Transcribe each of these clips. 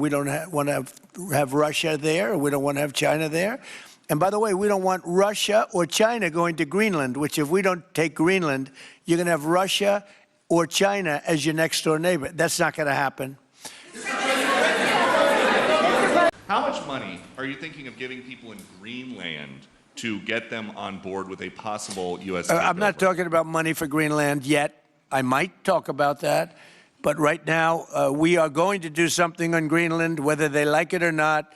we don't want to have Russia there, or we don't want to have China there. And by the way, we don't want Russia or China going to Greenland, which if we don't take Greenland, you're going to have Russia or China as your next door neighbor. That's not going to happen. How much money are you thinking of giving people in Greenland to get them on board with a possible U.S. takeover? I'm not talking about money for Greenland yet. I might talk about that. But right now, we are going to do something on Greenland, whether they like it or not,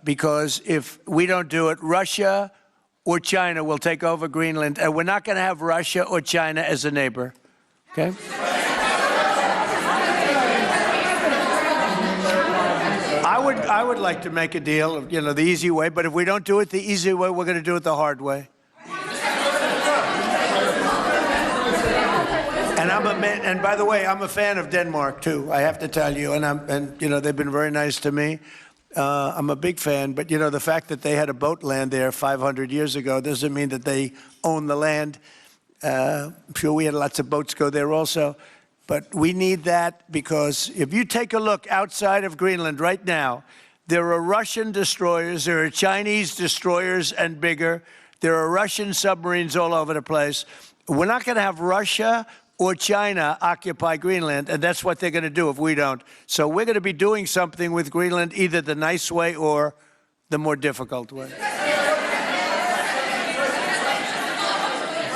because if we don't do it, Russia or China will take over Greenland, and we're not going to have Russia or China as a neighbor. Okay? I would like to make a deal, you know, the easy way, but if we don't do it the easy way, we're going to do it the hard way. And by the way, I'm a fan of Denmark too. I have to tell you, and you know, they've been very nice to me. I'm a big fan, but you know, the fact that they had a boat land there 500 years ago doesn't mean that they own the land. I'm sure we had lots of boats go there also, but we need that because if you take a look outside of Greenland right now, there are Russian destroyers, there are Chinese destroyers and bigger, there are Russian submarines all over the place. We're not going to have Russia or China occupy Greenland, and that's what they're going to do if we don't. So we're going to be doing something with Greenland, either the nice way or the more difficult way.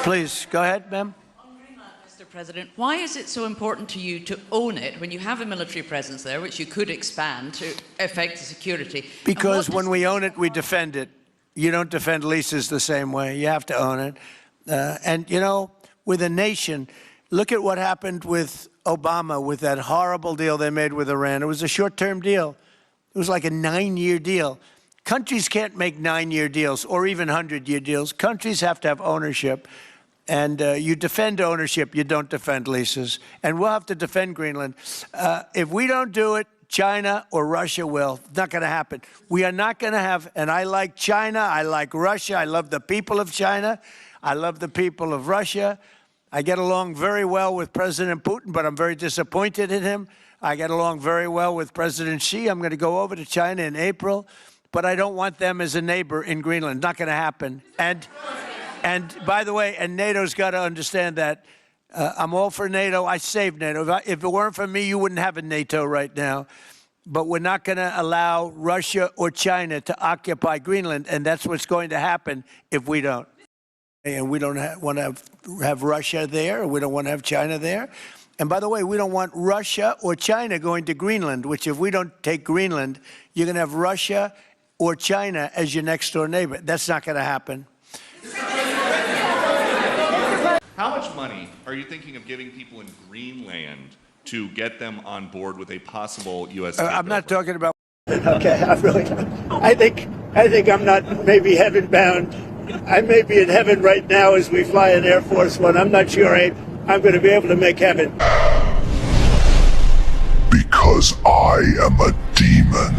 Please, go ahead, ma'am. On Greenland, Mr. President, why is it so important to you to own it when you have a military presence there, which you could expand to affect the security? Because when we own it, we defend it. You don't defend leases the same way. You have to own it. And, you know, with a nation, look at what happened with Obama, with that horrible deal they made with Iran. It was a short-term deal. It was like a 9-year deal. Countries can't make 9-year deals or even 100-year deals. Countries have to have ownership. And you defend ownership, you don't defend leases. And we'll have to defend Greenland. If we don't do it, China or Russia will. It's not going to happen. We are not going to have, and I like China, I like Russia, I love the people of China, I love the people of Russia. I get along very well with President Putin, but I'm very disappointed in him. I get along very well with President Xi. I'm going to go over to China in April, but I don't want them as a neighbor in Greenland. Not going to happen. And by the way, and NATO's got to understand that. I'm all for NATO. I saved NATO. If it weren't for me, you wouldn't have a NATO right now. But we're not going to allow Russia or China to occupy Greenland, and that's what's going to happen if we don't. And we don't want to have Russia there, or we don't want to have China there. And by the way, we don't want Russia or China going to Greenland, which if we don't take Greenland, you're going to have Russia or China as your next door neighbor. That's not going to happen. How much money are you thinking of giving people in Greenland to get them on board with a possible U.S. takeover? I'm not talking about... Okay, I think I'm not maybe heaven bound. I may be in heaven right now as we fly an Air Force One. I'm not sure I'm going to be able to make heaven. Because I am a demon.